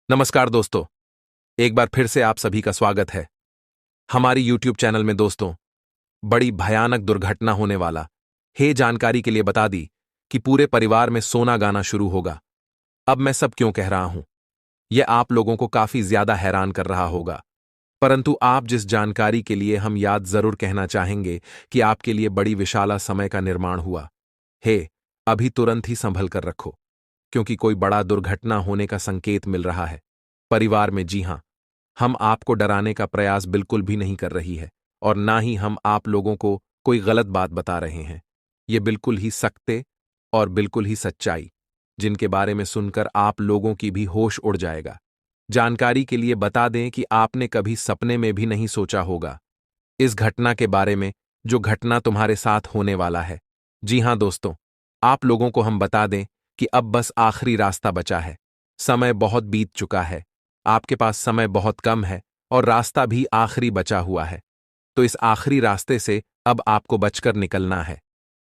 नमस्कार दोस्तों। एक बार फिर से आप सभी का स्वागत है हमारी YouTube चैनल में। दोस्तों, बड़ी भयानक दुर्घटना होने वाला है। जानकारी के लिए बता दी कि पूरे परिवार में सोना गाना शुरू होगा। अब मैं सब क्यों कह रहा हूं, यह आप लोगों को काफी ज्यादा हैरान कर रहा होगा, परंतु आप जिस जानकारी के लिए हम याद जरूर कहना चाहेंगे कि आपके लिए बड़ी विशाला समय का निर्माण हुआ है। अभी तुरंत ही संभल कर रखो, क्योंकि कोई बड़ा दुर्घटना होने का संकेत मिल रहा है परिवार में। जी हां, हम आपको डराने का प्रयास बिल्कुल भी नहीं कर रही है, और ना ही हम आप लोगों को कोई गलत बात बता रहे हैं। ये बिल्कुल ही सत्य और बिल्कुल ही सच्चाई, जिनके बारे में सुनकर आप लोगों की भी होश उड़ जाएगा। जानकारी के लिए बता दें कि आपने कभी सपने में भी नहीं सोचा होगा इस घटना के बारे में, जो घटना तुम्हारे साथ होने वाला है। जी हां दोस्तों, आप लोगों को हम बता दें कि अब बस आखिरी रास्ता बचा है। समय बहुत बीत चुका है, आपके पास समय बहुत कम है और रास्ता भी आखिरी बचा हुआ है। तो इस आखिरी रास्ते से अब आपको बचकर निकलना है।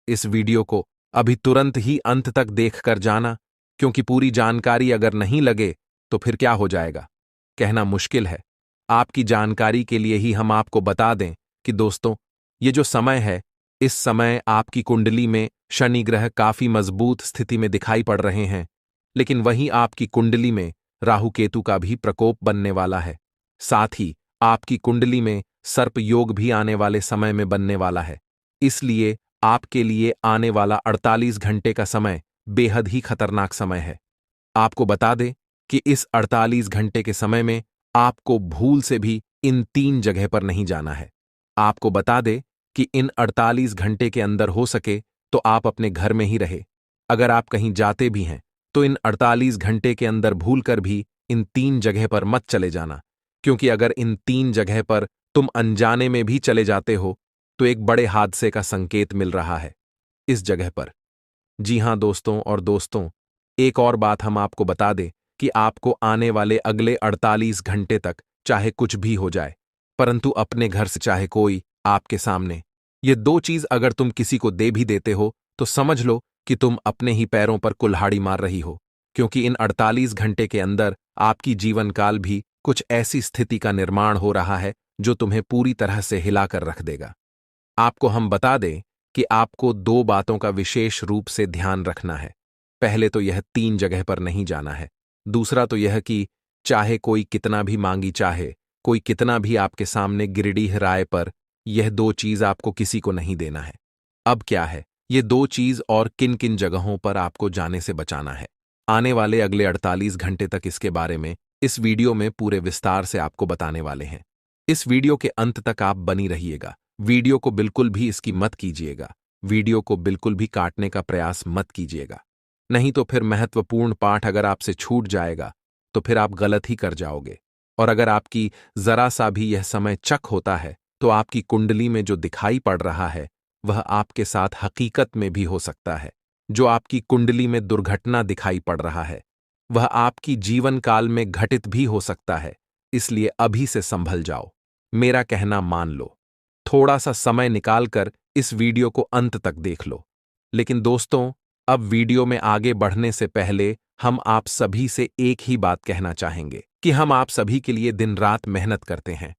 इस वीडियो को अभी तुरंत ही अंत तक देखकर जाना, क्योंकि पूरी जानकारी अगर नहीं लगे तो फिर क्या हो जाएगा, कहना मुश्किल है। आपकी जानकारी के लिए ही हम आपको बता दें कि दोस्तों, ये जो समय है, इस समय आपकी कुंडली में शनि ग्रह काफी मजबूत स्थिति में दिखाई पड़ रहे हैं, लेकिन वहीं आपकी कुंडली में राहु केतु का भी प्रकोप बनने वाला है। साथ ही आपकी कुंडली में सर्प योग भी आने वाले समय में बनने वाला है। इसलिए आपके लिए आने वाला 48 घंटे का समय बेहद ही खतरनाक समय है। आपको बता दें कि इस 48 घंटे के समय में आपको भूल से भी इन 3 जगह पर नहीं जाना है। आपको बता दें कि इन 48 घंटे के अंदर हो सके तो आप अपने घर में ही रहे। अगर आप कहीं जाते भी हैं तो इन 48 घंटे के अंदर भूल कर भी इन 3 जगह पर मत चले जाना, क्योंकि अगर इन 3 जगह पर तुम अनजाने में भी चले जाते हो तो एक बड़े हादसे का संकेत मिल रहा है इस जगह पर। जी हां दोस्तों, और दोस्तों, एक और बात हम आपको बता दें कि आपको आने वाले अगले 48 घंटे तक चाहे कुछ भी हो जाए, परंतु अपने घर से चाहे कोई आपके सामने, ये 2 चीज अगर तुम किसी को दे भी देते हो तो समझ लो कि तुम अपने ही पैरों पर कुल्हाड़ी मार रही हो, क्योंकि इन 48 घंटे के अंदर आपकी जीवन काल भी कुछ ऐसी स्थिति का निर्माण हो रहा है जो तुम्हें पूरी तरह से हिलाकर रख देगा। आपको हम बता दें कि आपको 2 बातों का विशेष रूप से ध्यान रखना है। पहले तो यह 3 जगह पर नहीं जाना है। दूसरा तो यह कि चाहे कोई कितना भी मांगी चाहे, कोई कितना भी आपके सामने गिरडीह राय पर, यह 2 चीज आपको किसी को नहीं देना है। अब क्या है, ये 2 चीज और किन किन जगहों पर आपको जाने से बचाना है, आने वाले अगले 48 घंटे तक इसके बारे में इस वीडियो में पूरे विस्तार से आपको बताने वाले हैं। इस वीडियो के अंत तक आप बनी रहिएगा। वीडियो को बिल्कुल भी इसकी मत कीजिएगा। वीडियो को बिल्कुल भी काटने का प्रयास मत कीजिएगा, नहीं तो फिर महत्वपूर्ण पाठ अगर आपसे छूट जाएगा तो फिर आप गलत ही कर जाओगे। और अगर आपकी जरा सा भी यह समय चक होता है तो आपकी कुंडली में जो दिखाई पड़ रहा है वह आपके साथ हकीकत में भी हो सकता है। जो आपकी कुंडली में दुर्घटना दिखाई पड़ रहा है वह आपकी जीवन काल में घटित भी हो सकता है। इसलिए अभी से संभल जाओ, मेरा कहना मान लो। थोड़ा सा समय निकालकर इस वीडियो को अंत तक देख लो। लेकिन दोस्तों, अब वीडियो में आगे बढ़ने से पहले हम आप सभी से एक ही बात कहना चाहेंगे कि हम आप सभी के लिए दिन रात मेहनत करते हैं।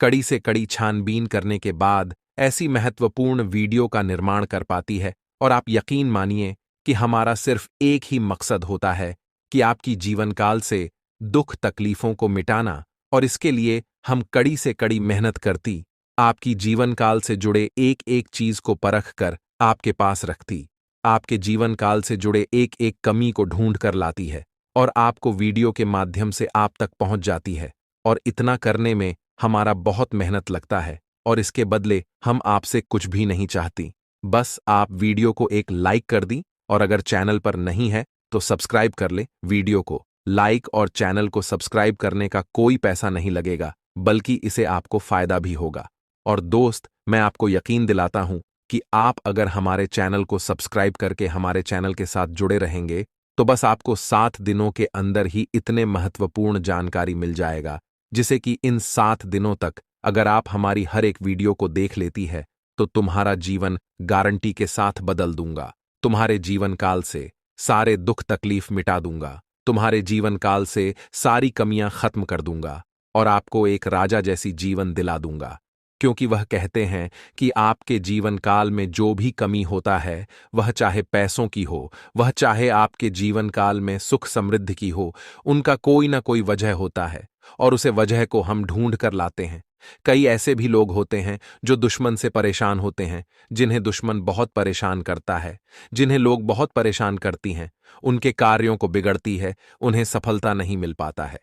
कड़ी से कड़ी छानबीन करने के बाद ऐसी महत्वपूर्ण वीडियो का निर्माण कर पाती है, और आप यकीन मानिए कि हमारा सिर्फ एक ही मकसद होता है कि आपकी जीवन काल से दुख तकलीफों को मिटाना। और इसके लिए हम कड़ी से कड़ी मेहनत करती, आपकी जीवन काल से जुड़े एक एक चीज को परख कर आपके पास रखती, आपके जीवन काल से जुड़े एक एक कमी को ढूंढ कर लाती है और आपको वीडियो के माध्यम से आप तक पहुंच जाती है। और इतना करने में हमारा बहुत मेहनत लगता है, और इसके बदले हम आपसे कुछ भी नहीं चाहती। बस आप वीडियो को एक लाइक कर दी, और अगर चैनल पर नहीं है तो सब्सक्राइब कर ले। वीडियो को लाइक और चैनल को सब्सक्राइब करने का कोई पैसा नहीं लगेगा, बल्कि इसे आपको फायदा भी होगा। और दोस्त, मैं आपको यकीन दिलाता हूं कि आप अगर हमारे चैनल को सब्सक्राइब करके हमारे चैनल के साथ जुड़े रहेंगे तो बस आपको 7 दिनों के अंदर ही इतने महत्वपूर्ण जानकारी मिल जाएगा, जिसे कि इन 7 दिनों तक अगर आप हमारी हर एक वीडियो को देख लेती है तो तुम्हारा जीवन गारंटी के साथ बदल दूंगा। तुम्हारे जीवन काल से सारे दुख तकलीफ मिटा दूंगा। तुम्हारे जीवन काल से सारी कमियां खत्म कर दूंगा और आपको एक राजा जैसी जीवन दिला दूंगा। क्योंकि वह कहते हैं कि आपके जीवन काल में जो भी कमी होता है, वह चाहे पैसों की हो, वह चाहे आपके जीवन काल में सुख समृद्धि की हो, उनका कोई ना कोई वजह होता है और उसे वजह को हम ढूंढ कर लाते हैं। कई ऐसे भी लोग होते हैं जो दुश्मन से परेशान होते हैं, जिन्हें दुश्मन बहुत परेशान करता है, जिन्हें लोग बहुत परेशान करती हैं, उनके कार्यों को बिगड़ती है, उन्हें सफलता नहीं मिल पाता है।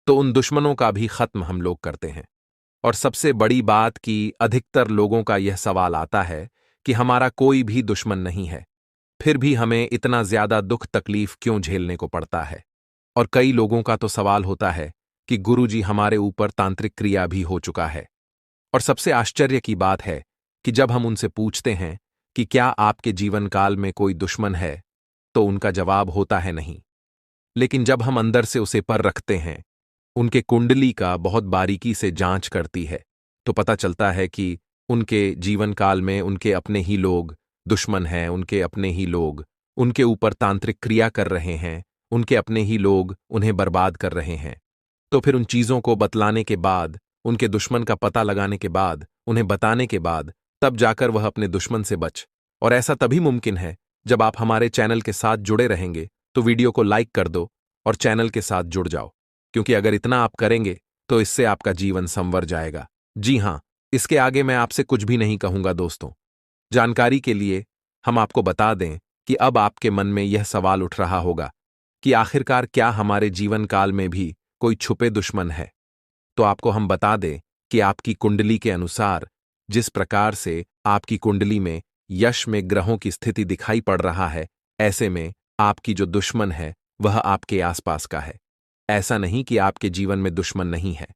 तो उन दुश्मनों का भी खत्म हम लोग करते हैं। और सबसे बड़ी बात कि अधिकतर लोगों का यह सवाल आता है कि हमारा कोई भी दुश्मन नहीं है, फिर भी हमें इतना ज्यादा दुख तकलीफ क्यों झेलने को पड़ता है। और कई लोगों का तो सवाल होता है कि गुरुजी हमारे ऊपर तांत्रिक क्रिया भी हो चुका है। और सबसे आश्चर्य की बात है कि जब हम उनसे पूछते हैं कि क्या आपके जीवन काल में कोई दुश्मन है, तो उनका जवाब होता है नहीं। लेकिन जब हम अंदर से उसे पर रखते हैं, उनके कुंडली का बहुत बारीकी से जांच करती है, तो पता चलता है कि उनके जीवन काल में उनके अपने ही लोग दुश्मन हैं, उनके अपने ही लोग उनके ऊपर तांत्रिक क्रिया कर रहे हैं, उनके अपने ही लोग उन्हें बर्बाद कर रहे हैं। तो फिर उन चीजों को बतलाने के बाद, उनके दुश्मन का पता लगाने के बाद, उन्हें बताने के बाद, तब जाकर वह अपने दुश्मन से बच। और ऐसा तभी मुमकिन है जब आप हमारे चैनल के साथ जुड़े रहेंगे। तो वीडियो को लाइक कर दो और चैनल के साथ जुड़ जाओ, क्योंकि अगर इतना आप करेंगे तो इससे आपका जीवन संवर जाएगा। जी हां, इसके आगे मैं आपसे कुछ भी नहीं कहूंगा दोस्तों। जानकारी के लिए हम आपको बता दें कि अब आपके मन में यह सवाल उठ रहा होगा कि आखिरकार क्या हमारे जीवन काल में भी कोई छुपे दुश्मन है। तो आपको हम बता दें कि आपकी कुंडली के अनुसार जिस प्रकार से आपकी कुंडली में यश में ग्रहों की स्थिति दिखाई पड़ रहा है, ऐसे में आपकी जो दुश्मन है वह आपके आसपास का है। ऐसा नहीं कि आपके जीवन में दुश्मन नहीं है,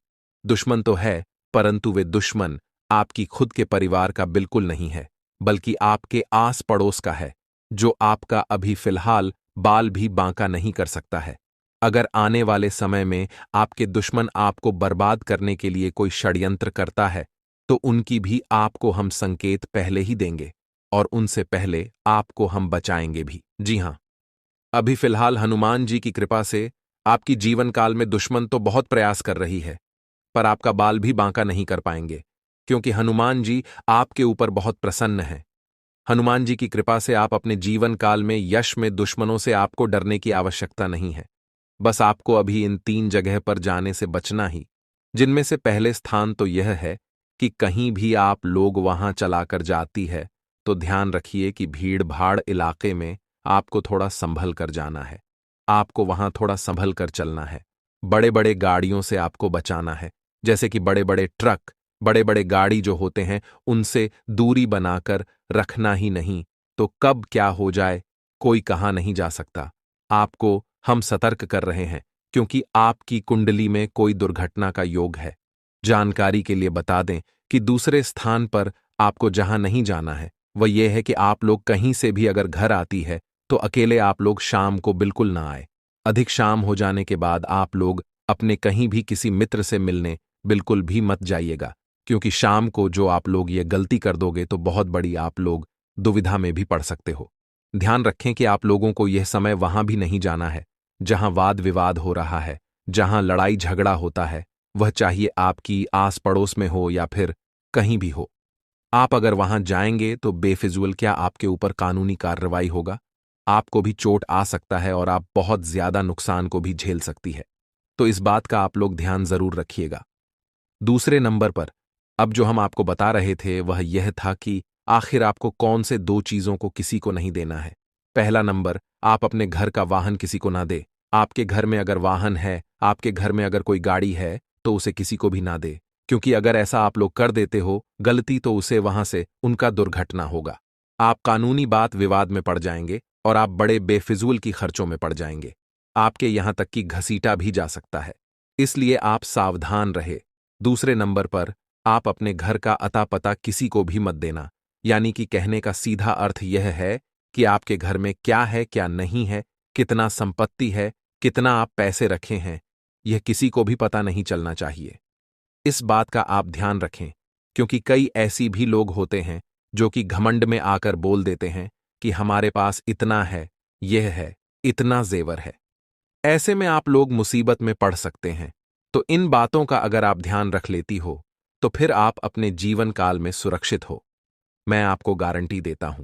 दुश्मन तो है, परंतु वे दुश्मन आपकी खुद के परिवार का बिल्कुल नहीं है, बल्कि आपके आस पड़ोस का है, जो आपका अभी फिलहाल बाल भी बांका नहीं कर सकता है। अगर आने वाले समय में आपके दुश्मन आपको बर्बाद करने के लिए कोई षड्यंत्र करता है, तो उनकी भी आपको हम संकेत पहले ही देंगे और उनसे पहले आपको हम बचाएंगे भी। जी हां, अभी फिलहाल हनुमान जी की कृपा से आपकी जीवन काल में दुश्मन तो बहुत प्रयास कर रही है, पर आपका बाल भी बांका नहीं कर पाएंगे, क्योंकि हनुमान जी आपके ऊपर बहुत प्रसन्न हैं। हनुमान जी की कृपा से आप अपने जीवन काल में यश में दुश्मनों से आपको डरने की आवश्यकता नहीं है। बस आपको अभी इन 3 जगह पर जाने से बचना ही, जिनमें से पहले स्थान तो यह है कि कहीं भी आप लोग वहां चलाकर जाती है तो ध्यान रखिए कि भीड़ भाड़ इलाके में आपको थोड़ा संभल कर जाना है। आपको वहां थोड़ा संभल कर चलना है। बड़े बड़े गाड़ियों से आपको बचाना है, जैसे कि बड़े बड़े ट्रक, बड़े बड़े गाड़ी जो होते हैं, उनसे दूरी बनाकर रखना ही नहीं तो कब क्या हो जाए कोई कहा नहीं जा सकता। आपको हम सतर्क कर रहे हैं, क्योंकि आपकी कुंडली में कोई दुर्घटना का योग है। जानकारी के लिए बता दें कि दूसरे स्थान पर आपको जहां नहीं जाना है, वह यह है कि आप लोग कहीं से भी अगर घर आती है तो अकेले आप लोग शाम को बिल्कुल ना आए। अधिक शाम हो जाने के बाद आप लोग अपने कहीं भी किसी मित्र से मिलने बिल्कुल भी मत जाइएगा, क्योंकि शाम को जो आप लोग ये गलती कर दोगे तो बहुत बड़ी आप लोग दुविधा में भी पड़ सकते हो। ध्यान रखें कि आप लोगों को यह समय वहां भी नहीं जाना है जहां वाद विवाद हो रहा है, जहां लड़ाई झगड़ा होता है, वह चाहे आपकी आस पड़ोस में हो या फिर कहीं भी हो। आप अगर वहां जाएंगे तो बेफिजूल क्या आपके ऊपर कानूनी कार्रवाई होगा, आपको भी चोट आ सकता है और आप बहुत ज्यादा नुकसान को भी झेल सकती है। तो इस बात का आप लोग ध्यान जरूर रखिएगा। दूसरे नंबर पर अब जो हम आपको बता रहे थे वह यह था कि आखिर आपको कौन से 2 चीजों को किसी को नहीं देना है। पहला नंबर, आप अपने घर का वाहन किसी को ना दे। आपके घर में अगर वाहन है, आपके घर में अगर कोई गाड़ी है, तो उसे किसी को भी ना दे, क्योंकि अगर ऐसा आप लोग कर देते हो गलती, तो उसे वहां से उनका दुर्घटना होगा। आप कानूनी बात विवाद में पड़ जाएंगे और आप बड़े बेफिजूल की खर्चों में पड़ जाएंगे। आपके यहां तक कि घसीटा भी जा सकता है, इसलिए आप सावधान रहे। दूसरे नंबर पर, आप अपने घर का अता पता किसी को भी मत देना, यानी कि कहने का सीधा अर्थ यह है कि आपके घर में क्या है क्या नहीं है, कितना संपत्ति है, कितना आप पैसे रखे हैं, यह किसी को भी पता नहीं चलना चाहिए। इस बात का आप ध्यान रखें, क्योंकि कई ऐसी भी लोग होते हैं जो कि घमंड में आकर बोल देते हैं कि हमारे पास इतना है, यह है, इतना जेवर है। ऐसे में आप लोग मुसीबत में पड़ सकते हैं। तो इन बातों का अगर आप ध्यान रख लेती हो तो फिर आप अपने जीवन काल में सुरक्षित हो, मैं आपको गारंटी देता हूं।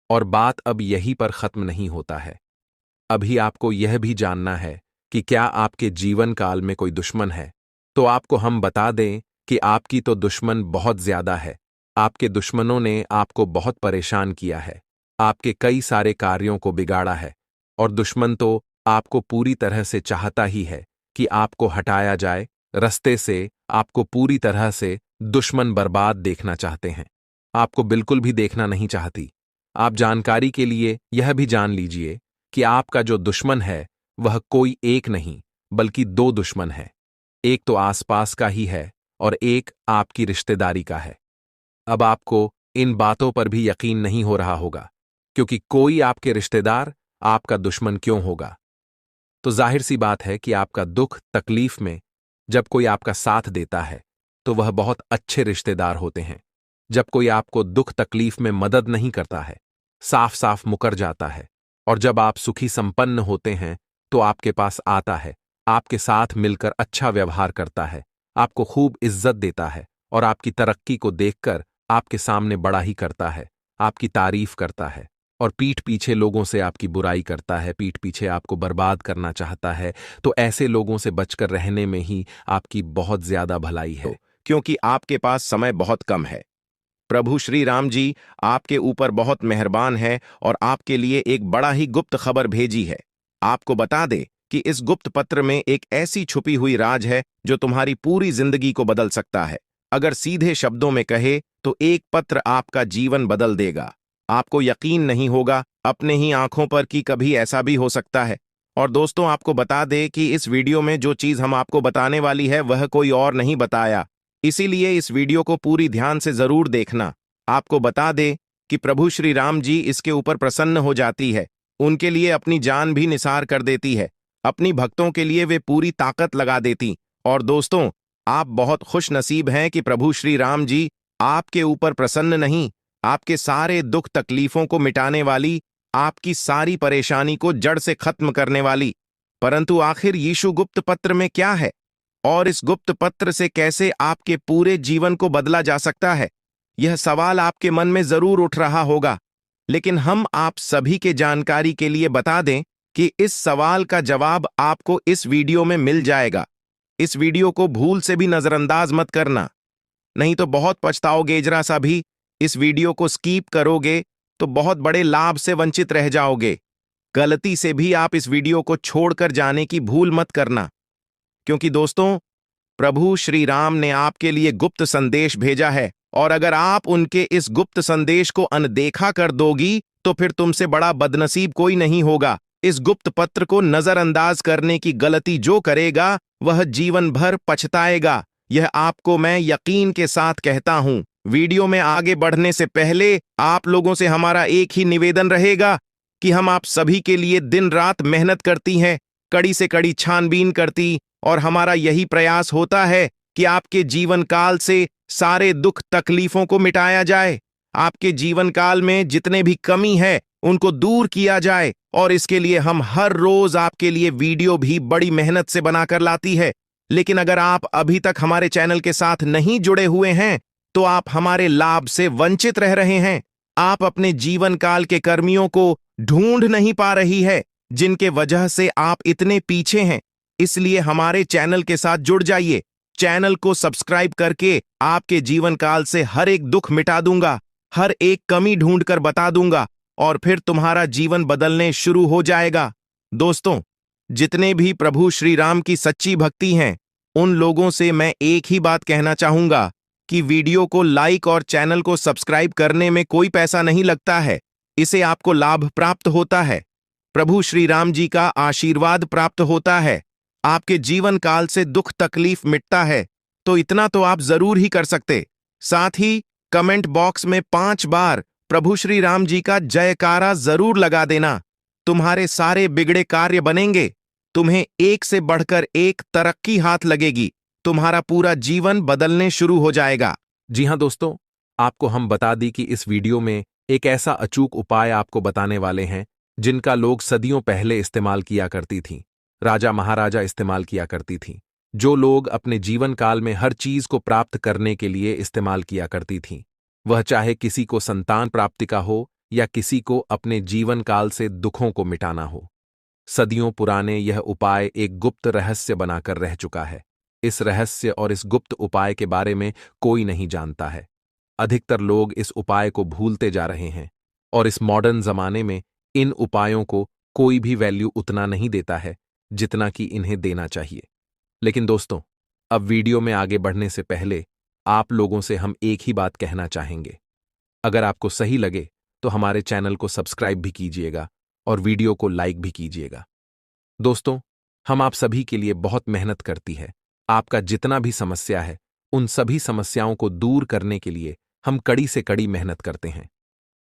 और बात अब यहीं पर खत्म नहीं होता है। अभी आपको यह भी जानना है कि क्या आपके जीवन काल में कोई दुश्मन है। तो आपको हम बता दें कि आपकी तो दुश्मन बहुत ज्यादा है। आपके दुश्मनों ने आपको बहुत परेशान किया है, आपके कई सारे कार्यों को बिगाड़ा है। और दुश्मन तो आपको पूरी तरह से चाहता ही है कि आपको हटाया जाए रास्ते से। आपको पूरी तरह से दुश्मन बर्बाद देखना चाहते हैं, आपको बिल्कुल भी देखना नहीं चाहती। आप जानकारी के लिए यह भी जान लीजिए कि आपका जो दुश्मन है वह कोई एक नहीं बल्कि दो दुश्मन है। एक तो आसपास का ही है और एक आपकी रिश्तेदारी का है। अब आपको इन बातों पर भी यकीन नहीं हो रहा होगा, क्योंकि कोई आपके रिश्तेदार आपका दुश्मन क्यों होगा। तो जाहिर सी बात है कि आपका दुख तकलीफ में जब कोई आपका साथ देता है तो वह बहुत अच्छे रिश्तेदार होते हैं। जब कोई आपको दुख तकलीफ में मदद नहीं करता है, साफ साफ मुकर जाता है, और जब आप सुखी संपन्न होते हैं तो आपके पास आता है, आपके साथ मिलकर अच्छा व्यवहार करता है, आपको खूब इज्जत देता है और आपकी तरक्की को देखकर आपके सामने बड़ा ही करता है, आपकी तारीफ करता है, और पीठ पीछे लोगों से आपकी बुराई करता है, पीठ पीछे आपको बर्बाद करना चाहता है, तो ऐसे लोगों से बचकर रहने में ही आपकी बहुत ज्यादा भलाई है। क्योंकि आपके पास समय बहुत कम है। प्रभु श्री राम जी आपके ऊपर बहुत मेहरबान है और आपके लिए एक बड़ा ही गुप्त खबर भेजी है। आपको बता दे कि इस गुप्त पत्र में एक ऐसी छुपी हुई राज है जो तुम्हारी पूरी जिंदगी को बदल सकता है। अगर सीधे शब्दों में कहे तो एक पत्र आपका जीवन बदल देगा। आपको यकीन नहीं होगा अपने ही आंखों पर कि कभी ऐसा भी हो सकता है। और दोस्तों, आपको बता दे कि इस वीडियो में जो चीज हम आपको बताने वाली है वह कोई और नहीं बताया, इसीलिए इस वीडियो को पूरी ध्यान से जरूर देखना। आपको बता दे कि प्रभु श्री राम जी इसके ऊपर प्रसन्न हो जाती है, उनके लिए अपनी जान भी निसार कर देती है, अपनी भक्तों के लिए वे पूरी ताकत लगा देती। और दोस्तों, आप बहुत खुश नसीब हैं कि प्रभु श्री राम जी आपके ऊपर प्रसन्न नहीं, आपके सारे दुख तकलीफों को मिटाने वाली, आपकी सारी परेशानी को जड़ से खत्म करने वाली। परंतु आखिर यीशु गुप्त पत्र में क्या है और इस गुप्त पत्र से कैसे आपके पूरे जीवन को बदला जा सकता है, यह सवाल आपके मन में जरूर उठ रहा होगा। लेकिन हम आप सभी के जानकारी के लिए बता दें कि इस सवाल का जवाब आपको इस वीडियो में मिल जाएगा। इस वीडियो को भूल से भी नजरअंदाज मत करना, नहीं तो बहुत पछताओगे। जरा सा भी इस वीडियो को स्कीप करोगे तो बहुत बड़े लाभ से वंचित रह जाओगे। गलती से भी आप इस वीडियो को छोड़कर जाने की भूल मत करना, क्योंकि दोस्तों, प्रभु श्री राम ने आपके लिए गुप्त संदेश भेजा है, और अगर आप उनके इस गुप्त संदेश को अनदेखा कर दोगी तो फिर तुमसे बड़ा बदनसीब कोई नहीं होगा। इस गुप्त पत्र को नजरअंदाज करने की गलती जो करेगा वह जीवन भर पछताएगा, यह आपको मैं यकीन के साथ कहता हूं। वीडियो में आगे बढ़ने से पहले आप लोगों से हमारा एक ही निवेदन रहेगा कि हम आप सभी के लिए दिन रात मेहनत करती हैं, कड़ी से कड़ी छानबीन करती, और हमारा यही प्रयास होता है कि आपके जीवन काल से सारे दुख तकलीफों को मिटाया जाए, आपके जीवन काल में जितने भी कमी है उनको दूर किया जाए। और इसके लिए हम हर रोज आपके लिए वीडियो भी बड़ी मेहनत से बनाकर लाती है। लेकिन अगर आप अभी तक हमारे चैनल के साथ नहीं जुड़े हुए हैं तो आप हमारे लाभ से वंचित रह रहे हैं। आप अपने जीवन काल के कर्मियों को ढूंढ नहीं पा रही है जिनके वजह से आप इतने पीछे हैं। इसलिए हमारे चैनल के साथ जुड़ जाइए। चैनल को सब्सक्राइब करके आपके जीवन काल से हर एक दुख मिटा दूंगा, हर एक कमी ढूंढकर बता दूंगा, और फिर तुम्हारा जीवन बदलने शुरू हो जाएगा। दोस्तों, जितने भी प्रभु श्री राम की सच्ची भक्ति हैं उन लोगों से मैं एक ही बात कहना चाहूंगा कि वीडियो को लाइक और चैनल को सब्सक्राइब करने में कोई पैसा नहीं लगता है, इसे आपको लाभ प्राप्त होता है, प्रभु श्री राम जी का आशीर्वाद प्राप्त होता है, आपके जीवन काल से दुख तकलीफ मिटता है। तो इतना तो आप जरूर ही कर सकते। साथ ही कमेंट बॉक्स में 5 बार प्रभु श्री राम जी का जयकारा जरूर लगा देना। तुम्हारे सारे बिगड़े कार्य बनेंगे, तुम्हें एक से बढ़कर एक तरक्की हाथ लगेगी, तुम्हारा पूरा जीवन बदलने शुरू हो जाएगा। जी हां दोस्तों, आपको हम बता दी कि इस वीडियो में एक ऐसा अचूक उपाय आपको बताने वाले हैं जिनका लोग सदियों पहले इस्तेमाल किया करती थीं, राजा महाराजा इस्तेमाल किया करती थीं, जो लोग अपने जीवन काल में हर चीज को प्राप्त करने के लिए इस्तेमाल किया करती थीं। वह चाहे किसी को संतान प्राप्ति का हो या किसी को अपने जीवन काल से दुखों को मिटाना हो। सदियों पुराने यह उपाय एक गुप्त रहस्य बनाकर रह चुका है। इस रहस्य और इस गुप्त उपाय के बारे में कोई नहीं जानता है। अधिकतर लोग इस उपाय को भूलते जा रहे हैं और इस मॉडर्न जमाने में इन उपायों को कोई भी वैल्यू उतना नहीं देता है जितना कि इन्हें देना चाहिए। लेकिन दोस्तों, अब वीडियो में आगे बढ़ने से पहले आप लोगों से हम एक ही बात कहना चाहेंगे। अगर आपको सही लगे तो हमारे चैनल को सब्सक्राइब भी कीजिएगा और वीडियो को लाइक भी कीजिएगा। दोस्तों, हम आप सभी के लिए बहुत मेहनत करती है। आपका जितना भी समस्या है, उन सभी समस्याओं को दूर करने के लिए हम कड़ी से कड़ी मेहनत करते हैं।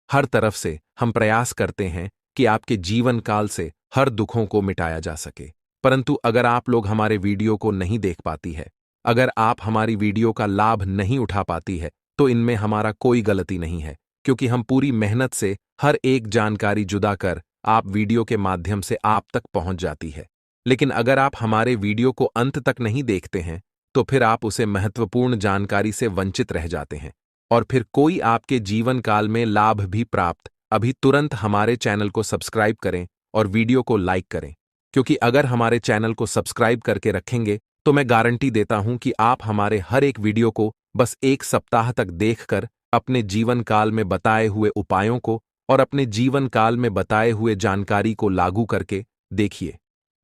हर तरफ से हम प्रयास करते हैं कि आपके जीवन काल से हर दुखों को मिटाया जा सके। परंतु अगर आप लोग हमारे वीडियो को नहीं देख पाती है, अगर आप हमारी वीडियो का लाभ नहीं उठा पाती है, तो इनमें हमारा कोई गलती नहीं है, क्योंकि हम पूरी मेहनत से हर एक जानकारी जुदा कर आप वीडियो के माध्यम से आप तक पहुंच जाती है। लेकिन अगर आप हमारे वीडियो को अंत तक नहीं देखते हैं, तो फिर आप उसे महत्वपूर्ण जानकारी से वंचित रह जाते हैं और फिर कोई आपके जीवन काल में लाभ भी प्राप्त। अभी तुरंत हमारे चैनल को सब्सक्राइब करें और वीडियो को लाइक करें, क्योंकि अगर हमारे चैनल को सब्सक्राइब करके रखेंगे तो मैं गारंटी देता हूं कि आप हमारे हर एक वीडियो को बस एक सप्ताह तक देखकर अपने जीवन काल में बताए हुए उपायों को और अपने जीवन काल में बताए हुए जानकारी को लागू करके देखिए।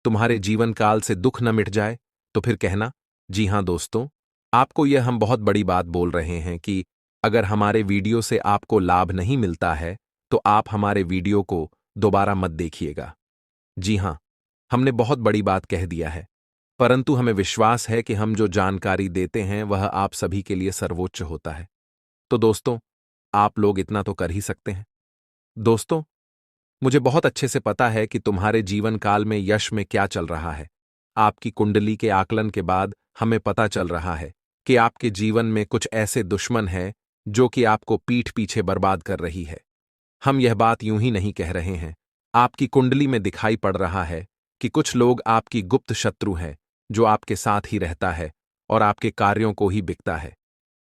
तुम्हारे जीवन काल से दुख न मिट जाए तो फिर कहना, जी हां दोस्तों, आपको यह हम बहुत बड़ी बात बोल रहे हैं कि अगर हमारे वीडियो से आपको लाभ नहीं मिलता है तो आप हमारे वीडियो को दोबारा मत देखिएगा। जी हां, हमने बहुत बड़ी बात कह दिया है, परंतु हमें विश्वास है कि हम जो जानकारी देते हैं वह आप सभी के लिए सर्वोच्च होता है। तो दोस्तों, आप लोग इतना तो कर ही सकते हैं। दोस्तों, मुझे बहुत अच्छे से पता है कि तुम्हारे जीवन काल में यश में क्या चल रहा है। आपकी कुंडली के आकलन के बाद हमें पता चल रहा है कि आपके जीवन में कुछ ऐसे दुश्मन हैं जो कि आपको पीठ पीछे बर्बाद कर रही है। हम यह बात यूं ही नहीं कह रहे हैं। आपकी कुंडली में दिखाई पड़ रहा है कि कुछ लोग आपकी गुप्त शत्रु हैं जो आपके साथ ही रहता है और आपके कार्यों को ही बिकता है।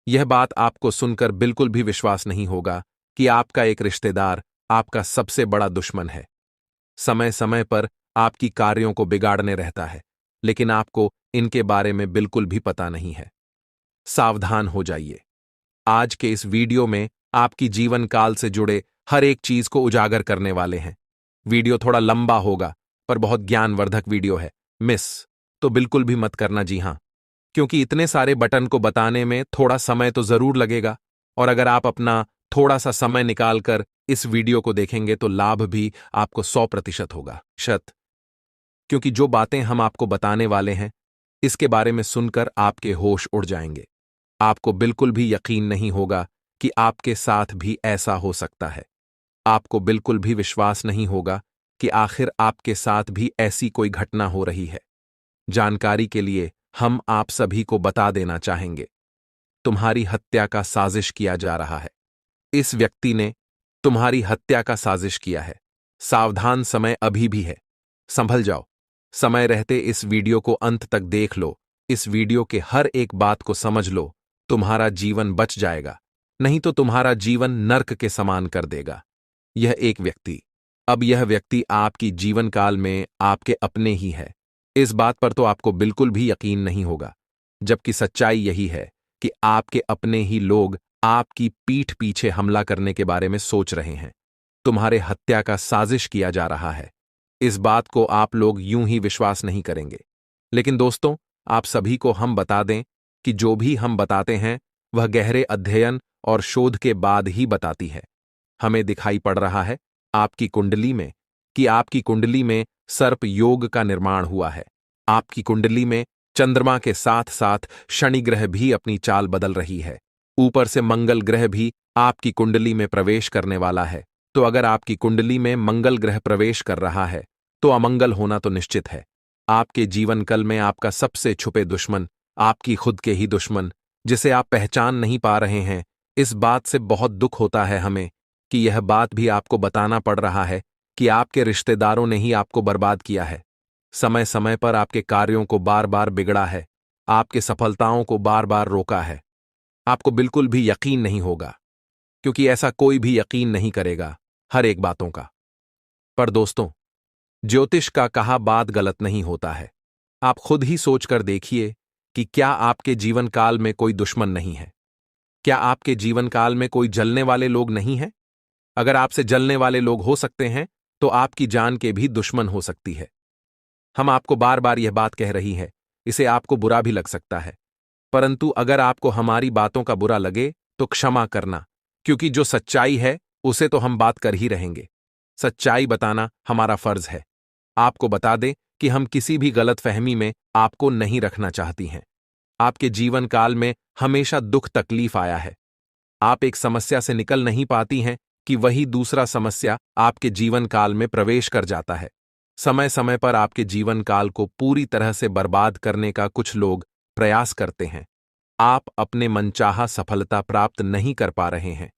यह बात आपको सुनकर बिल्कुल भी विश्वास नहीं होगा कि आपका एक रिश्तेदार आपका सबसे बड़ा दुश्मन है। समय समय पर आपकी कार्यों को बिगाड़ने रहता है, लेकिन आपको इनके बारे में बिल्कुल भी पता नहीं है। सावधान हो जाइए। आज के इस वीडियो में आपकी जीवन काल से जुड़े हर एक चीज को उजागर करने वाले हैं। वीडियो थोड़ा लंबा होगा, पर बहुत ज्ञानवर्धक वीडियो है। मिस तो बिल्कुल भी मत करना, जी हां, क्योंकि इतने सारे बटन को बताने में थोड़ा समय तो जरूर लगेगा, और अगर आप अपना थोड़ा सा समय निकालकर इस वीडियो को देखेंगे तो लाभ भी आपको 100% होगा। क्योंकि जो बातें हम आपको बताने वाले हैं, इसके बारे में सुनकर आपके होश उड़ जाएंगे। आपको बिल्कुल भी यकीन नहीं होगा कि आपके साथ भी ऐसा हो सकता है। आपको बिल्कुल भी विश्वास नहीं होगा कि आखिर आपके साथ भी ऐसी कोई घटना हो रही है। जानकारी के लिए हम आप सभी को बता देना चाहेंगे, तुम्हारी हत्या का साजिश किया जा रहा है। इस व्यक्ति ने तुम्हारी हत्या का साजिश किया है। सावधान, समय अभी भी है। संभल जाओ। समय रहते इस वीडियो को अंत तक देख लो। इस वीडियो के हर एक बात को समझ लो। तुम्हारा जीवन बच जाएगा, नहीं तो तुम्हारा जीवन नर्क के समान कर देगा। यह एक व्यक्ति, अब यह व्यक्ति आपकी जीवन काल में आपके अपने ही है। इस बात पर तो आपको बिल्कुल भी यकीन नहीं होगा, जबकि सच्चाई यही है कि आपके अपने ही लोग आपकी पीठ पीछे हमला करने के बारे में सोच रहे हैं। तुम्हारे हत्या का साजिश किया जा रहा है। इस बात को आप लोग यूं ही विश्वास नहीं करेंगे। लेकिन दोस्तों, आप सभी को हम बता दें कि जो भी हम बताते हैं वह गहरे अध्ययन और शोध के बाद ही बताती है। हमें दिखाई पड़ रहा है आपकी कुंडली में कि आपकी कुंडली में सर्प योग का निर्माण हुआ है। आपकी कुंडली में चंद्रमा के साथ साथ शनि ग्रह भी अपनी चाल बदल रही है। ऊपर से मंगल ग्रह भी आपकी कुंडली में प्रवेश करने वाला है। तो अगर आपकी कुंडली में मंगल ग्रह प्रवेश कर रहा है तो अमंगल होना तो निश्चित है। आपके जीवन काल में आपका सबसे छुपे दुश्मन, आपकी खुद के ही दुश्मन, जिसे आप पहचान नहीं पा रहे हैं। इस बात से बहुत दुख होता है हमें कि यह बात भी आपको बताना पड़ रहा है कि आपके रिश्तेदारों ने ही आपको बर्बाद किया है। समय समय पर आपके कार्यों को बार बार बिगड़ा है, आपके सफलताओं को बार बार रोका है। आपको बिल्कुल भी यकीन नहीं होगा, क्योंकि ऐसा कोई भी यकीन नहीं करेगा हर एक बातों का। पर दोस्तों, ज्योतिष का कहा बात गलत नहीं होता है। आप खुद ही सोचकर देखिए कि क्या आपके जीवन काल में कोई दुश्मन नहीं है? क्या आपके जीवन काल में कोई जलने वाले लोग नहीं हैं? अगर आपसे जलने वाले लोग हो सकते हैं, तो आपकी जान के भी दुश्मन हो सकती है। हम आपको बार बार यह बात कह रही है, इसे आपको बुरा भी लग सकता है, परंतु अगर आपको हमारी बातों का बुरा लगे तो क्षमा करना, क्योंकि जो सच्चाई है उसे तो हम बात कर ही रहेंगे। सच्चाई बताना हमारा फर्ज है। आपको बता दें कि हम किसी भी गलतफहमी में आपको नहीं रखना चाहती हैं। आपके जीवन काल में हमेशा दुख तकलीफ आया है। आप एक समस्या से निकल नहीं पाती हैं कि वही दूसरा समस्या आपके जीवन काल में प्रवेश कर जाता है। समय समय पर आपके जीवन काल को पूरी तरह से बर्बाद करने का कुछ लोग प्रयास करते हैं। आप अपने मनचाहा सफलता प्राप्त नहीं कर पा रहे हैं।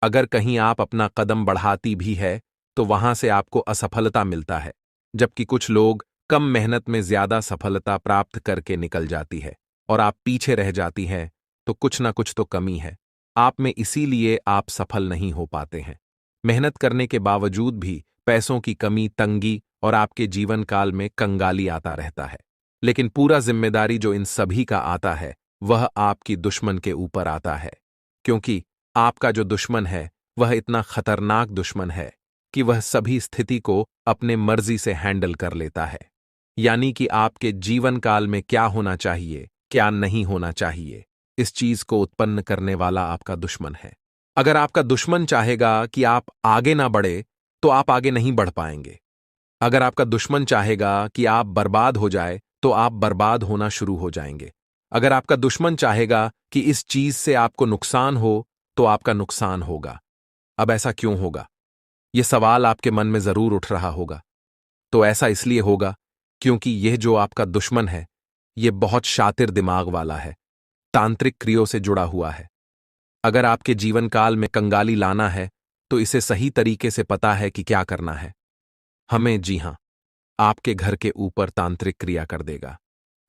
अगर कहीं आप अपना कदम बढ़ाती भी है तो वहां से आपको असफलता मिलता है, जबकि कुछ लोग कम मेहनत में ज्यादा सफलता प्राप्त करके निकल जाती है और आप पीछे रह जाती हैं, तो कुछ ना कुछ तो कमी है आप में, इसीलिए आप सफल नहीं हो पाते हैं। मेहनत करने के बावजूद भी पैसों की कमी, तंगी और आपके जीवन काल में कंगाली आता रहता है। लेकिन पूरा जिम्मेदारी जो इन सभी का आता है वह आपकी दुश्मन के ऊपर आता है, क्योंकि आपका जो दुश्मन है वह इतना खतरनाक दुश्मन है कि वह सभी स्थिति को अपने मर्जी से हैंडल कर लेता है। यानी कि आपके जीवन काल में क्या होना चाहिए, क्या नहीं होना चाहिए, इस चीज को उत्पन्न करने वाला आपका दुश्मन है। अगर आपका दुश्मन चाहेगा कि आप आगे ना बढ़े, तो आप आगे नहीं बढ़ पाएंगे। अगर आपका दुश्मन चाहेगा कि आप बर्बाद हो जाए, तो आप बर्बाद होना शुरू हो जाएंगे। अगर आपका दुश्मन चाहेगा कि इस चीज से आपको नुकसान हो, तो आपका नुकसान होगा। अब ऐसा क्यों होगा? यह सवाल आपके मन में जरूर उठ रहा होगा। तो ऐसा इसलिए होगा क्योंकि यह जो आपका दुश्मन है, यह बहुत शातिर दिमाग वाला है, तांत्रिक क्रियों से जुड़ा हुआ है। अगर आपके जीवन काल में कंगाली लाना है, तो इसे सही तरीके से पता है कि क्या करना है। हमें, जी हां, आपके घर के ऊपर तांत्रिक क्रिया कर देगा।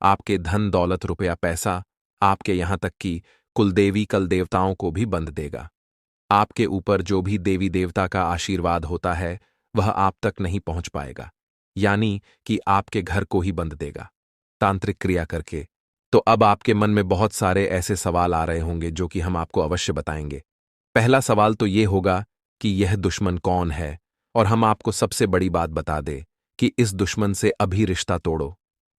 आपके धन दौलत रुपया पैसा, आपके यहां तक कि कुलदेवी कल देवताओं को भी बंद देगा। आपके ऊपर जो भी देवी देवता का आशीर्वाद होता है वह आप तक नहीं पहुंच पाएगा, यानी कि आपके घर को ही बंद देगा तांत्रिक क्रिया करके। तो अब आपके मन में बहुत सारे ऐसे सवाल आ रहे होंगे जो कि हम आपको अवश्य बताएंगे। पहला सवाल तो ये होगा कि यह दुश्मन कौन है, और हम आपको सबसे बड़ी बात बता दें कि इस दुश्मन से अभी रिश्ता तोड़ो।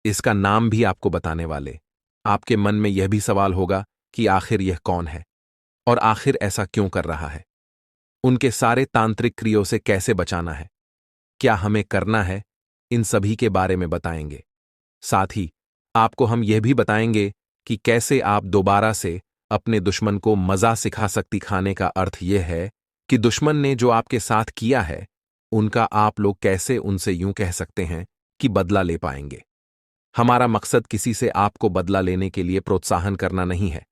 इसका नाम भी आपको बताने वाले। आपके मन में यह भी सवाल होगा कि आखिर यह कौन है और आखिर ऐसा क्यों कर रहा है, उनके सारे तांत्रिक क्रियों से कैसे बचाना है, क्या हमें करना है, इन सभी के बारे में बताएंगे। साथ ही आपको हम यह भी बताएंगे कि कैसे आप दोबारा से अपने दुश्मन को मजा सिखा सकती। खाने का अर्थ यह है कि दुश्मन ने जो आपके साथ किया है, उनका आप लोग कैसे उनसे यूं कह सकते हैं कि बदला ले पाएंगे। हमारा मकसद किसी से आपको बदला लेने के लिए प्रोत्साहन करना नहीं है।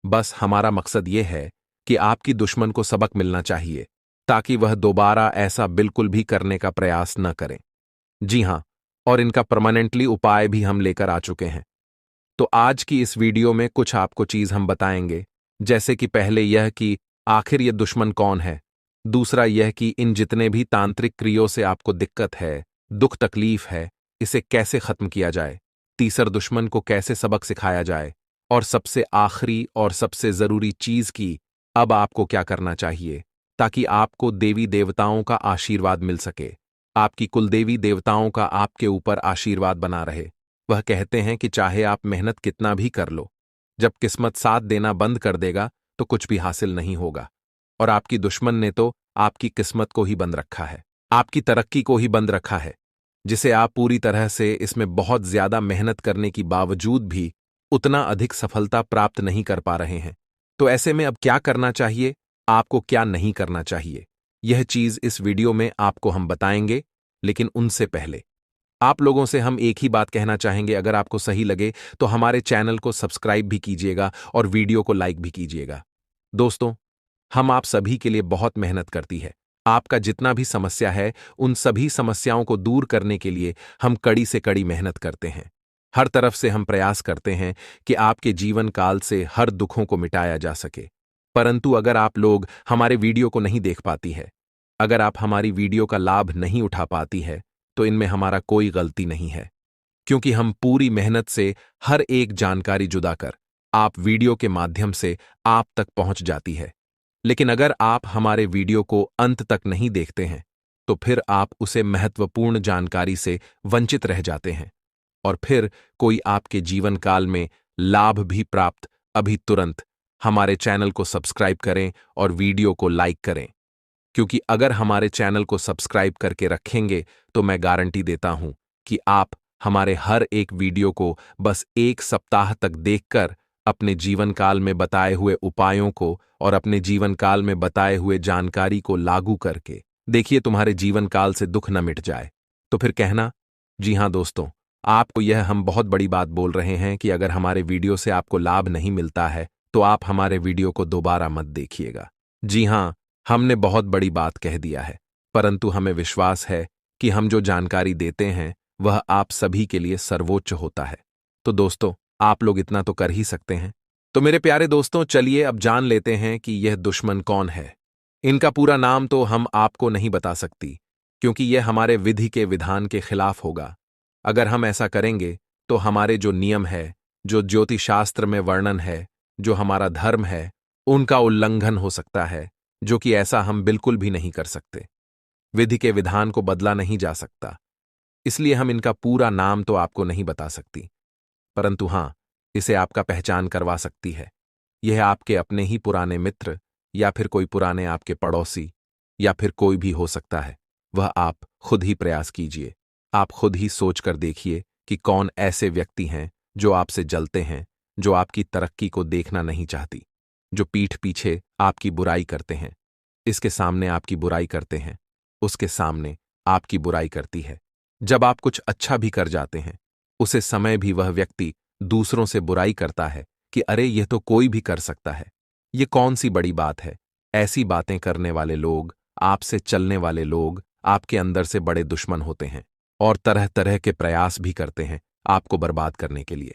बस हमारा मकसद यह है कि आपकी दुश्मन को सबक मिलना चाहिए, ताकि वह दोबारा ऐसा बिल्कुल भी करने का प्रयास न करें। जी हां, और इनका परमानेंटली उपाय भी हम लेकर आ चुके हैं। तो आज की इस वीडियो में कुछ आपको चीज हम बताएंगे, जैसे कि पहले यह कि आखिर यह दुश्मन कौन है, दूसरा यह कि इन जितने भी तांत्रिक क्रियों से आपको दिक्कत है, दुख तकलीफ है, इसे कैसे खत्म किया जाए, तीसर दुश्मन को कैसे सबक सिखाया जाए, और सबसे आखिरी और सबसे जरूरी चीज की अब आपको क्या करना चाहिए ताकि आपको देवी देवताओं का आशीर्वाद मिल सके, आपकी कुलदेवी देवताओं का आपके ऊपर आशीर्वाद बना रहे। वह कहते हैं कि चाहे आप मेहनत कितना भी कर लो, जब किस्मत साथ देना बंद कर देगा तो कुछ भी हासिल नहीं होगा। और आपकी दुश्मन ने तो आपकी किस्मत को ही बंद रखा है, आपकी तरक्की को ही बंद रखा है, जिसे आप पूरी तरह से इसमें बहुत ज्यादा मेहनत करने की बावजूद भी उतना अधिक सफलता प्राप्त नहीं कर पा रहे हैं। तो ऐसे में अब क्या करना चाहिए, आपको क्या नहीं करना चाहिए, यह चीज इस वीडियो में आपको हम बताएंगे। लेकिन उनसे पहले आप लोगों से हम एक ही बात कहना चाहेंगे, अगर आपको सही लगे तो हमारे चैनल को सब्सक्राइब भी कीजिएगा और वीडियो को लाइक भी कीजिएगा। दोस्तों, हम आप सभी के लिए बहुत मेहनत करती है, आपका जितना भी समस्या है, उन सभी समस्याओं को दूर करने के लिए हम कड़ी से कड़ी मेहनत करते हैं। हर तरफ से हम प्रयास करते हैं कि आपके जीवन काल से हर दुखों को मिटाया जा सके। परंतु अगर आप लोग हमारे वीडियो को नहीं देख पाती है, अगर आप हमारी वीडियो का लाभ नहीं उठा पाती है, तो इनमें हमारा कोई गलती नहीं है, क्योंकि हम पूरी मेहनत से हर एक जानकारी जुदा कर आप वीडियो के माध्यम से आप तक पहुंच जाती है। लेकिन अगर आप हमारे वीडियो को अंत तक नहीं देखते हैं, तो फिर आप उसे महत्वपूर्ण जानकारी से वंचित रह जाते हैं और फिर कोई आपके जीवन काल में लाभ भी प्राप्त अभी तुरंत हमारे चैनल को सब्सक्राइब करें और वीडियो को लाइक करें, क्योंकि अगर हमारे चैनल को सब्सक्राइब करके रखेंगे तो मैं गारंटी देता हूं कि आप हमारे हर एक वीडियो को बस 1 सप्ताह तक देखकर अपने जीवन काल में बताए हुए उपायों को और अपने जीवन काल में बताए हुए जानकारी को लागू करके देखिए तुम्हारे जीवन काल से दुख न मिट जाए। तो फिर कहना, जी हां दोस्तों, आपको यह हम बहुत बड़ी बात बोल रहे हैं कि अगर हमारे वीडियो से आपको लाभ नहीं मिलता है तो आप हमारे वीडियो को दोबारा मत देखिएगा। जी हां, हमने बहुत बड़ी बात कह दिया है, परंतु हमें विश्वास है कि हम जो जानकारी देते हैं वह आप सभी के लिए सर्वोच्च होता है। तो दोस्तों, आप लोग इतना तो कर ही सकते हैं। तो मेरे प्यारे दोस्तों, चलिए अब जान लेते हैं कि यह दुश्मन कौन है। इनका पूरा नाम तो हम आपको नहीं बता सकती, क्योंकि यह हमारे विधि के विधान के खिलाफ होगा। अगर हम ऐसा करेंगे तो हमारे जो नियम है, जो ज्योतिशास्त्र में वर्णन है, जो हमारा धर्म है, उनका उल्लंघन हो सकता है, जो कि ऐसा हम बिल्कुल भी नहीं कर सकते। विधि के विधान को बदला नहीं जा सकता, इसलिए हम इनका पूरा नाम तो आपको नहीं बता सकती, परंतु हां, इसे आपका पहचान करवा सकती है। यह आपके अपने ही पुराने मित्र या फिर कोई पुराने आपके पड़ोसी या फिर कोई भी हो सकता है। वह आप खुद ही प्रयास कीजिए। आप खुद ही सोच कर देखिए कि कौन ऐसे व्यक्ति हैं जो आपसे जलते हैं, जो आपकी तरक्की को देखना नहीं चाहती, जो पीठ पीछे आपकी बुराई करते हैं। इसके सामने आपकी बुराई करते हैं, उसके सामने आपकी बुराई करती है। जब आप कुछ अच्छा भी कर जाते हैं, उसे समय भी वह व्यक्ति दूसरों से बुराई करता है कि अरे यह तो कोई भी कर सकता है, ये कौन सी बड़ी बात है। ऐसी बातें करने वाले लोग, आपसे चलने वाले लोग आपके अंदर से बड़े दुश्मन होते हैं और तरह तरह के प्रयास भी करते हैं आपको बर्बाद करने के लिए।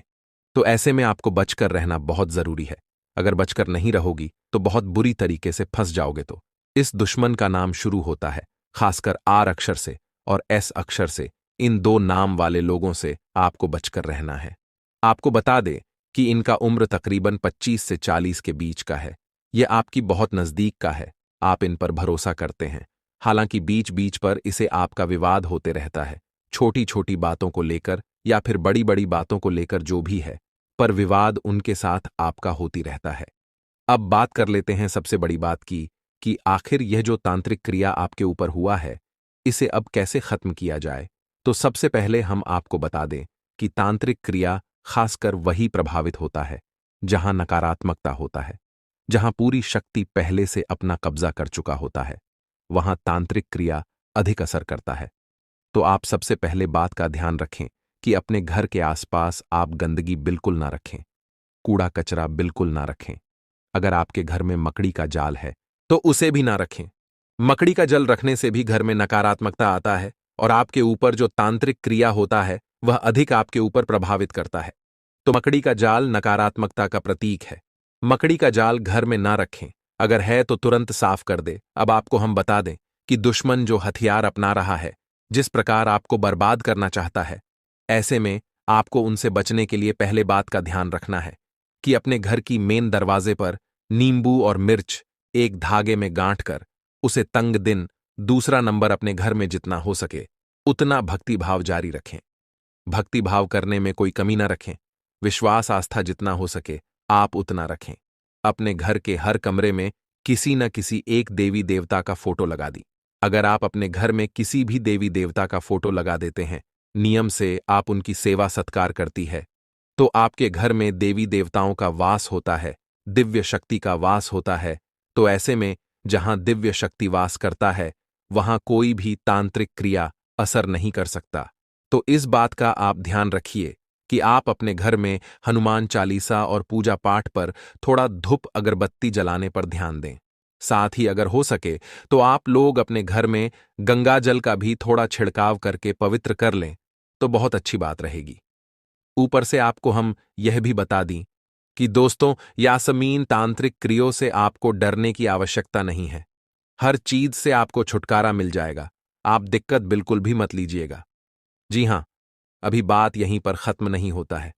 तो ऐसे में आपको बचकर रहना बहुत जरूरी है। अगर बचकर नहीं रहोगी तो बहुत बुरी तरीके से फंस जाओगे। तो इस दुश्मन का नाम शुरू होता है खासकर आर अक्षर से और एस अक्षर से। इन दो नाम वाले लोगों से आपको बचकर रहना है। आपको बता दें कि इनका उम्र तकरीबन 25 से 40 के बीच का है। यह आपकी बहुत नजदीक का है। आप इन पर भरोसा करते हैं। हालांकि बीच बीच पर इसे आपका विवाद होते रहता है, छोटी छोटी बातों को लेकर या फिर बड़ी बड़ी बातों को लेकर जो भी है, पर विवाद उनके साथ आपका होती रहता है। अब बात कर लेते हैं सबसे बड़ी बात की कि आखिर यह जो तांत्रिक क्रिया आपके ऊपर हुआ है, इसे अब कैसे खत्म किया जाए। तो सबसे पहले हम आपको बता दें कि तांत्रिक क्रिया खासकर वही प्रभावित होता है जहां नकारात्मकता होता है, जहां पूरी शक्ति पहले से अपना कब्जा कर चुका होता है, वहां तांत्रिक क्रिया अधिक असर करता है। तो आप सबसे पहले बात का ध्यान रखें कि अपने घर के आसपास आप गंदगी बिल्कुल ना रखें, कूड़ा कचरा बिल्कुल ना रखें। अगर आपके घर में मकड़ी का जाल है तो उसे भी ना रखें। मकड़ी का जल रखने से भी घर में नकारात्मकता आता है और आपके ऊपर जो तांत्रिक क्रिया होता है वह अधिक आपके ऊपर प्रभावित करता है। तो मकड़ी का जाल नकारात्मकता का प्रतीक है। मकड़ी का जाल घर में ना रखें। अगर है तो तुरंत साफ कर दे। अब आपको हम बता दें कि दुश्मन जो हथियार अपना रहा है, जिस प्रकार आपको बर्बाद करना चाहता है, ऐसे में आपको उनसे बचने के लिए पहले बात का ध्यान रखना है कि अपने घर की मेन दरवाजे पर नींबू और मिर्च एक धागे में गांठ कर उसे तंग दिन दूसरा नंबर अपने घर में जितना हो सके उतना भक्ति भाव जारी रखें। भक्ति भाव करने में कोई कमी न रखें। विश्वास आस्था जितना हो सके आप उतना रखें। अपने घर के हर कमरे में किसी न किसी एक देवी देवता का फोटो लगा दी। अगर आप अपने घर में किसी भी देवी देवता का फोटो लगा देते हैं, नियम से आप उनकी सेवा सत्कार करती है, तो आपके घर में देवी देवताओं का वास होता है, दिव्य शक्ति का वास होता है। तो ऐसे में जहां दिव्य शक्ति वास करता है वहां कोई भी तांत्रिक क्रिया असर नहीं कर सकता। तो इस बात का आप ध्यान रखिए कि आप अपने घर में हनुमान चालीसा और पूजा पाठ पर थोड़ा धूप अगरबत्ती जलाने पर ध्यान दें। साथ ही अगर हो सके तो आप लोग अपने घर में गंगा जल का भी थोड़ा छिड़काव करके पवित्र कर लें तो बहुत अच्छी बात रहेगी। ऊपर से आपको हम यह भी बता दें कि दोस्तों, यासमीन तांत्रिक क्रियों से आपको डरने की आवश्यकता नहीं है। हर चीज से आपको छुटकारा मिल जाएगा। आप दिक्कत बिल्कुल भी मत लीजिएगा। जी हां, अभी बात यहीं पर खत्म नहीं होता है।